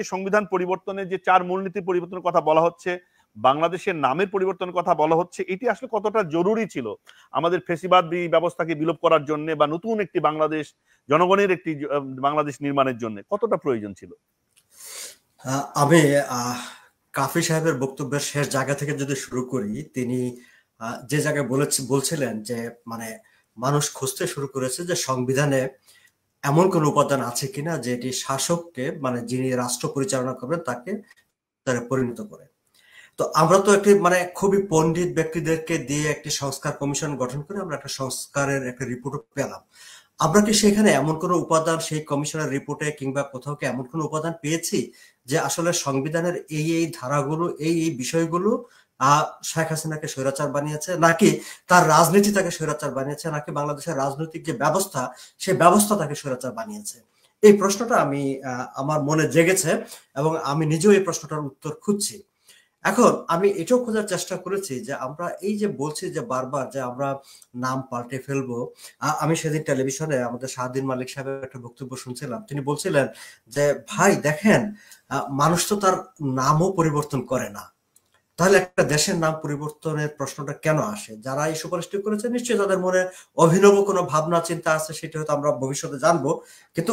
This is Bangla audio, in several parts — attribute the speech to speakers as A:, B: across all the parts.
A: সংবিধান পরিবর্তনের যে 4 মূলনীতি পরিবর্তনের কথা বলা হচ্ছে, বাংলাদেশের নামের পরিবর্তনের কথা বলা হচ্ছে, এটি আসলে কতটা জরুরি ছিল আমাদের ফেসিবাদী ব্যবস্থাকে বিলোপ করার জন্য বা নতুন একটি বাংলাদেশ, জনগণের একটি বাংলাদেশ নির্মাণের জন্য কতটা প্রয়োজন ছিল?
B: আমি কাফি সাহেবের বক্তব্যের শেষ জায়গা থেকে যদি শুরু করি, তিনি যে জায়গায় বলছিলেন যে মানে মানুষ খুঁজতে শুরু করেছে যে সংবিধানে এমন কোন উপাদান আছে কিনা যেটি শাসককে, মানে যিনি রাষ্ট্র পরিচালনা করবেন তাকে পরিণত করে। তো আমরা তো একটি মানে খুবই পণ্ডিত ব্যক্তিদেরকে দিয়ে একটি সংস্কার কমিশন গঠন করে আমরা একটা সংস্কারের একটা রিপোর্ট পেলাম। আমরা কি সেখানে এমন কোন উপাদান সেই কমিশনের রিপোর্টে কিংবা কোথাও কি এমন কোন উপাদান পেয়েছি যে আসলে সংবিধানের এই এই ধারাগুলো, এই এই বিষয়গুলো শেখ হাসিনাকে স্বৈরাচার বানিয়েছে, নাকি তার রাজনীতি তাকে স্বৈরাচার বানিয়েছে, নাকি বাংলাদেশের রাজনৈতিক যে ব্যবস্থা সেই ব্যবস্থা তাকে স্বৈরাচার বানিয়েছে? এই প্রশ্নটা আমার মনে জেগেছে এবং আমি নিজেও এই প্রশ্নটার উত্তর খুঁজছি। এখন আমি এটাও খোঁজার চেষ্টা করেছি যে আমরা এই যে বলছি যে বারবার যে আমরা নাম পাল্টে ফেলবো। আমি সেদিন টেলিভিশনে আমাদের শাহদ্দিন মালিক সাহেবের একটা বক্তব্য শুনছিলাম। তিনি বলছিলেন যে ভাই দেখেন, মানুষ তো তার নামও পরিবর্তন করে না, তাহলে একটা দেশের নাম পরিবর্তনের প্রশ্নটা কেন আসে? যারা এই সুপারিশটি করেছে নিশ্চয়ই তাদের মনে অভিনব কোনো ভাবনা চিন্তা আছে, সেটা হয়তো আমরা ভবিষ্যতে জানবো। কিন্তু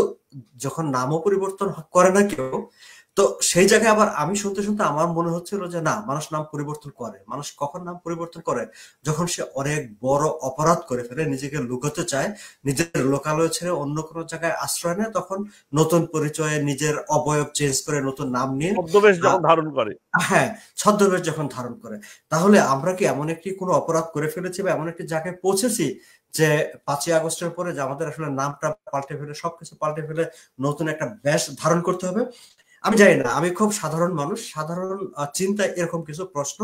B: যখন নামও পরিবর্তন করে না কেউ, তো সেই জায়গায় আবার আমি শুনতে শুনতে আমার মনে হচ্ছিল যে না, মানুষ নাম পরিবর্তন করে। মানুষ কখন নাম পরিবর্তন করে? যখন সে অনেক বড় অপরাধ করে ফেলে, নিজেকে লুকাতে চায়, নিজের লোকালয় ছেড়ে অন্য কোনো জায়গায় আশ্রয় নেয়, তখন নতুন পরিচয়ে নিজের অবয়ব চেঞ্জ করে নতুন নাম নিয়ে
A: ছদ্মবেশ যখন ধারণ করে,
B: হ্যাঁ, ছদ্মবেশ যখন ধারণ করে। তাহলে আমরা কি এমন একটি কোনো অপরাধ করে ফেলেছি বা এমন একটি জায়গায় পৌঁছেছি যে 5ই আগস্টের পরে যে আমাদের আসলে নামটা পাল্টে ফেলে, সবকিছু পাল্টে ফেলে নতুন একটা বেশ ধারণ করতে হবে? আমি জানি না। আমি খুব সাধারণ মানুষ, সাধারণ চিন্তায় এরকম কিছু প্রশ্ন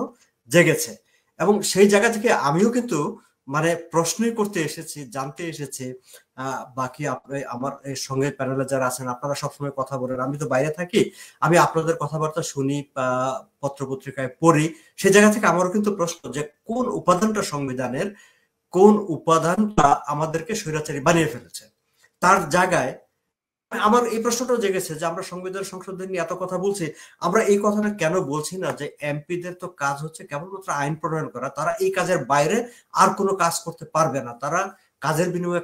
B: জেগেছে এবং সেই জায়গা থেকে আমিও কিন্তু মানে প্রশ্নই করতে এসেছি, জানতে এসেছি। বাকি আমার এর সঙ্গে প্যানেলে যারা আছেন আপনারা সবসময় কথা বলেন, আমি তো বাইরে থাকি, আমি আপনাদের কথাবার্তা শুনি, পত্র পত্রিকায় পড়ি। সেই জায়গা থেকে আমারও কিন্তু প্রশ্ন যে কোন উপাদানটা সংবিধানের, কোন উপাদানটা আমাদেরকে স্বৈরাচারী বানিয়ে ফেলেছে? তার জায়গায় আমার এই প্রশ্নটাও জেগেছে যে আমরা সংবিধান সংশোধন নিয়ে এত কথা বলছি, আমরা এই কথাটা কেন বলছি না যে এমপিদের তো কাজ হচ্ছে কেবলমাত্র আইন প্রণয়ন করা, তারা এই কাজের বাইরে আর কোনো কাজ করতে পারবে না। তারা কাজের বিনিময়ে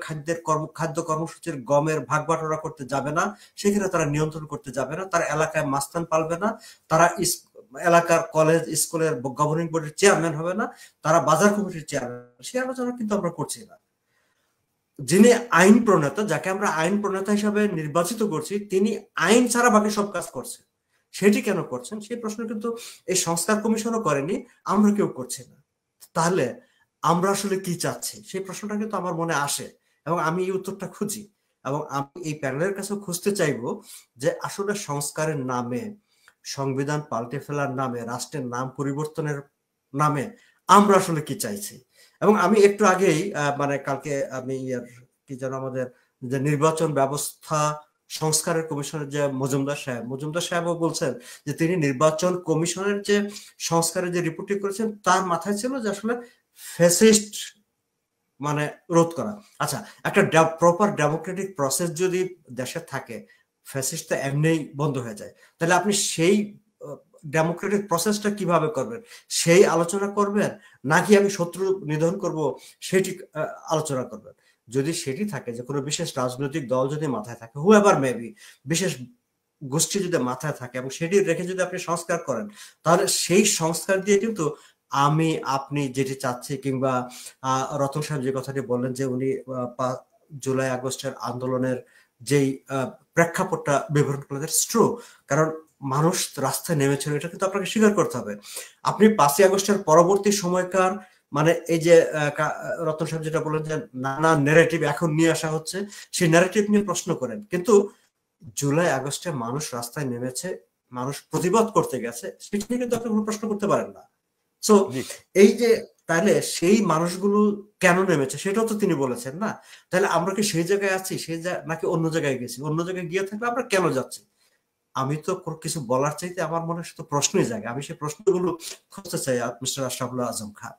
B: খাদ্য কর্মসূচির গমের ভাগ বাটোয়ারা করতে যাবে না, সেখানে তারা নিয়ন্ত্রণ করতে যাবে না, তারা এলাকায় মাস্তান পালবে না, তারা এলাকার কলেজ স্কুলের গভর্নিং বোর্ডের চেয়ারম্যান হবে না, তারা বাজার কমিটির চেয়ারম্যান। সে আলোচনা কিন্তু আমরা করছি না। যিনি আইন প্রণেতা, যাকে আমরা আইন প্রণেতা হিসাবে নির্বাচিত করছি, তিনি আইন ছাড়া বাকি সব কাজ করছেন। সেটি কেন করছেন সেই প্রশ্ন কিন্তু এই সংস্কার কমিশনও করেনি, আমরা কেউ করছি না। তাহলে আমরা আসলে কি চাচ্ছি সেই প্রশ্নটা কিন্তু আমার মনে আসে এবং আমি এই উত্তরটা খুঁজি এবং আমি এই প্যানেলের কাছে খুঁজতে চাইবো যে আসলে সংস্কারের নামে, সংবিধান পাল্টে ফেলার নামে, রাষ্ট্রের নাম পরিবর্তনের নামে আমরা আসলে কি চাইছি। এবং আমি একটু আগেই মানে কালকে আমি কি যেন আমাদের যে নির্বাচন ব্যবস্থা সংস্কারের কমিশনের যে মজুমদার সাহেবও বলছেন যে তিনি নির্বাচন কমিশনের যে সংস্কারের যে রিপোর্টটি করেছেন তার মাথায় ছিল যে আসলে ফ্যাসিস্ট মানে রোধ করা। আচ্ছা, একটা প্রপার ডেমোক্রেটিক প্রসেস যদি দেশে থাকে, ফ্যাসিস্ট তো এমনিই বন্ধ হয়ে যায়। তাহলে আপনি সেই ডেমোক্রেটিক প্রসেসটা কিভাবে করবেন সেই আলোচনা করবেন, নাকি আমি শত্রু নিধন করব সেটি আলোচনা করবেন? যদি সেটি থাকে যে কোনো বিশেষ রাজনৈতিক দল যদি মাথায় থাকে, হুএভার মেবি, বিশেষ গোষ্ঠী যদি মাথায় থাকে এবং সেটি রেখে যদি আপনি সংস্কার করেন, তাহলে সেই সংস্কার দিয়ে কিন্তু আমি আপনি যেটি চাচ্ছি, কিংবা রতন সাহেব যে কথাটি বললেন যে উনি জুলাই আগস্টের আন্দোলনের যেই প্রেক্ষাপটটা বিবরণ করলেন, ট্রু। কারণ মানুষ রাস্তায় নেমেছিল, এটা কিন্তু আপনাকে স্বীকার করতে হবে। আপনি 5ই আগস্টের পরবর্তী সময়কার মানে এই যে রতন সাহেব যেটা বললেন যে নানা ন্যারেটিভ এখন নিয়ে আসা হচ্ছে, সেই ন্যারেটিভ নিয়ে প্রশ্ন করেন, কিন্তু জুলাই আগস্টে মানুষ রাস্তায় নেমেছে, মানুষ প্রতিবাদ করতে গেছে, সেটা নিয়ে কিন্তু আপনি কোনো প্রশ্ন করতে পারেন না। সো এই যে তাহলে সেই মানুষগুলো কেন নেমেছে সেটাও তো তিনি বলেছেন না। তাহলে আমরা কি সেই জায়গায় আছি, নাকি অন্য জায়গায় গেছি? অন্য জায়গায় গিয়ে থাকলে আমরা কেন যাচ্ছি? আমি তো কিছু বলার চাইতে আমার মনে শুধু প্রশ্নই জাগে, আমি সেই প্রশ্নগুলো খুঁজতে চাই মিস্টার আশরাফুল আজম খান।